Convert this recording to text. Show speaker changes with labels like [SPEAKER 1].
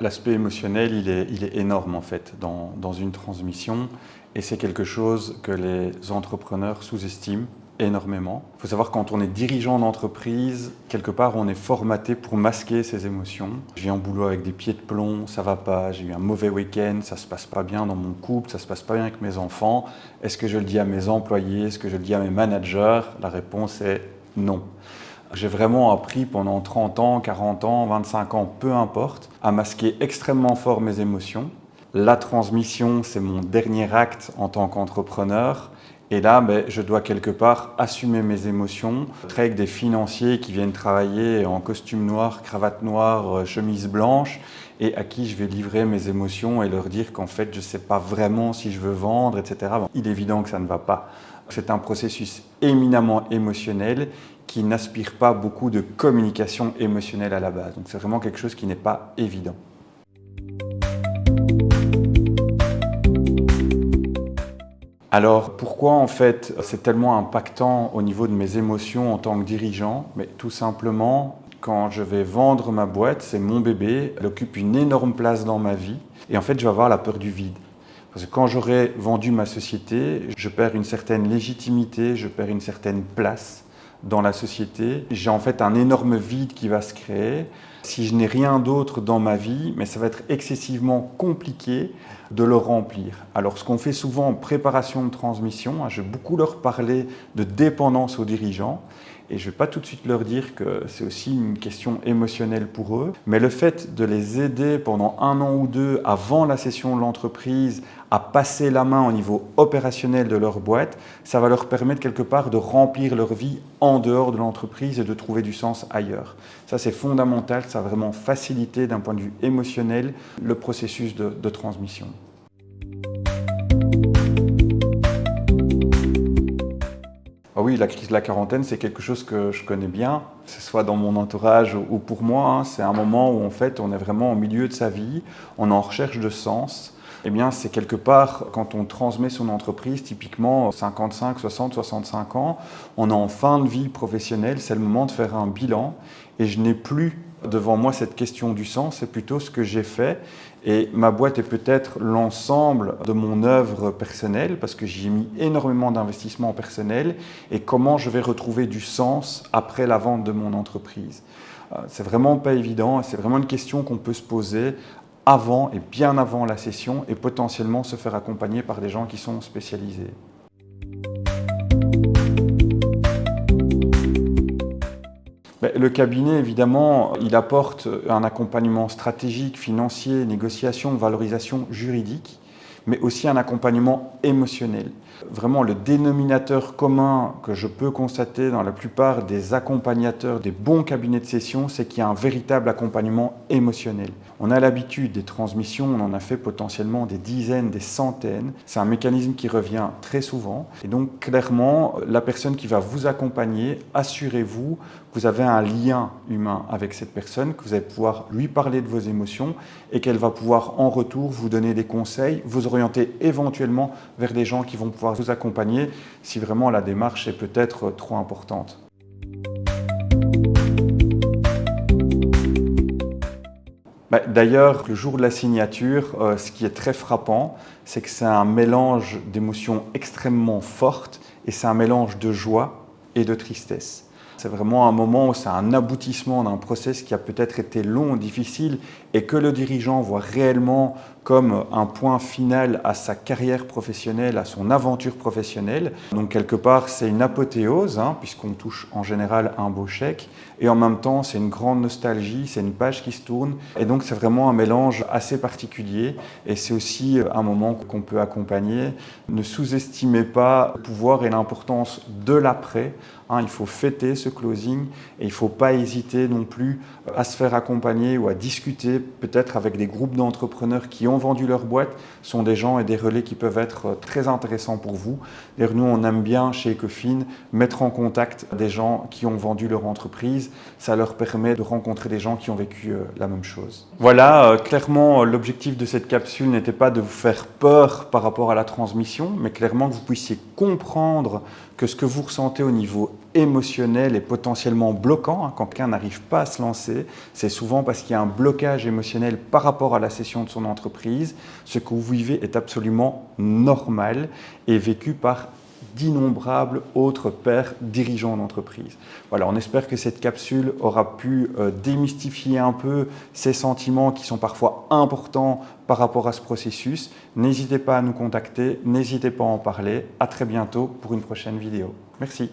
[SPEAKER 1] L'aspect émotionnel, il est énorme en fait dans une transmission et c'est quelque chose que les entrepreneurs sous-estiment énormément. Il faut savoir quand on est dirigeant d'entreprise, quelque part on est formaté pour masquer ses émotions. Je viens au boulot avec des pieds de plomb, ça va pas, j'ai eu un mauvais week-end, ça se passe pas bien dans mon couple, ça se passe pas bien avec mes enfants. Est-ce que je le dis à mes employés? Est-ce que je le dis à mes managers? La réponse est non. J'ai vraiment appris pendant 30 ans, 40 ans, 25 ans, peu importe, à masquer extrêmement fort mes émotions. La transmission, c'est mon dernier acte en tant qu'entrepreneur. Et là, je dois quelque part assumer mes émotions. Je travaille avec des financiers qui viennent travailler en costume noir, cravate noire, chemise blanche, et à qui je vais livrer mes émotions et leur dire qu'en fait, je ne sais pas vraiment si je veux vendre, etc. Bon, il est évident que ça ne va pas. C'est un processus éminemment émotionnel qui n'aspire pas beaucoup de communication émotionnelle à la base. Donc c'est vraiment quelque chose qui n'est pas évident. Alors pourquoi en fait c'est tellement impactant au niveau de mes émotions en tant que dirigeant? Mais tout simplement, quand je vais vendre ma boîte, c'est mon bébé, elle occupe une énorme place dans ma vie et en fait je vais avoir la peur du vide. Parce que quand j'aurai vendu ma société, je perds une certaine légitimité, je perds une certaine place dans la société. J'ai en fait un énorme vide qui va se créer. Si je n'ai rien d'autre dans ma vie, mais ça va être excessivement compliqué de le remplir. Alors ce qu'on fait souvent en préparation de transmission, je vais beaucoup leur parler de dépendance aux dirigeants. Et je ne vais pas tout de suite leur dire que c'est aussi une question émotionnelle pour eux, mais le fait de les aider pendant 1 an ou 2 avant la cession de l'entreprise à passer la main au niveau opérationnel de leur boîte, ça va leur permettre quelque part de remplir leur vie en dehors de l'entreprise et de trouver du sens ailleurs. Ça c'est fondamental, ça va vraiment faciliter d'un point de vue émotionnel le processus de transmission. Ah oui, la crise de la quarantaine, c'est quelque chose que je connais bien, que ce soit dans mon entourage ou pour moi. C'est un moment où en fait, on est vraiment au milieu de sa vie, on est en recherche de sens. Eh bien, c'est quelque part, quand on transmet son entreprise, typiquement 55, 60, 65 ans, on est en fin de vie professionnelle, c'est le moment de faire un bilan. Et je n'ai plus devant moi cette question du sens, c'est plutôt ce que j'ai fait. Et ma boîte est peut-être l'ensemble de mon œuvre personnelle, parce que j'y ai mis énormément d'investissement personnel, et comment je vais retrouver du sens après la vente de mon entreprise. C'est vraiment pas évident, c'est vraiment une question qu'on peut se poser avant et bien avant la session, et potentiellement se faire accompagner par des gens qui sont spécialisés. Le cabinet, évidemment, il apporte un accompagnement stratégique, financier, négociation, valorisation juridique, mais aussi un accompagnement émotionnel. Vraiment, le dénominateur commun que je peux constater dans la plupart des accompagnateurs des bons cabinets de session, c'est qu'il y a un véritable accompagnement émotionnel. On a l'habitude des transmissions, on en a fait potentiellement des dizaines, des centaines. C'est un mécanisme qui revient très souvent. Et donc, clairement, la personne qui va vous accompagner, assurez-vous que vous avez un lien humain avec cette personne, que vous allez pouvoir lui parler de vos émotions et qu'elle va pouvoir en retour vous donner des conseils, vous orienter éventuellement vers des gens qui vont pouvoir vous accompagner si vraiment la démarche est peut-être trop importante. D'ailleurs, le jour de la signature, ce qui est très frappant, c'est que c'est un mélange d'émotions extrêmement fortes et c'est un mélange de joie et de tristesse. C'est vraiment un moment où c'est un aboutissement d'un process qui a peut-être été long, difficile et que le dirigeant voit réellement comme un point final à sa carrière professionnelle, à son aventure professionnelle. Donc quelque part, c'est une apothéose, puisqu'on touche en général un beau chèque. Et en même temps, c'est une grande nostalgie, c'est une page qui se tourne. Et donc c'est vraiment un mélange assez particulier. Et c'est aussi un moment qu'on peut accompagner. Ne sous-estimez pas le pouvoir et l'importance de l'après. Il faut fêter ce closing et il ne faut pas hésiter non plus à se faire accompagner ou à discuter peut-être avec des groupes d'entrepreneurs qui ont vendu leur boîte. Ce sont des gens et des relais qui peuvent être très intéressants pour vous. D'ailleurs, nous, on aime bien chez Ecofin mettre en contact des gens qui ont vendu leur entreprise. Ça leur permet de rencontrer des gens qui ont vécu la même chose. Voilà, clairement, l'objectif de cette capsule n'était pas de vous faire peur par rapport à la transmission, mais clairement que vous puissiez comprendre que ce que vous ressentez au niveau émotionnel et potentiellement bloquant, quand quelqu'un n'arrive pas à se lancer, c'est souvent parce qu'il y a un blocage émotionnel par rapport à la cession de son entreprise. Ce que vous vivez est absolument normal et vécu par d'innombrables autres pairs dirigeants d'entreprise. Voilà, on espère que cette capsule aura pu démystifier un peu ces sentiments qui sont parfois importants par rapport à ce processus. N'hésitez pas à nous contacter, n'hésitez pas à en parler. À très bientôt pour une prochaine vidéo. Merci.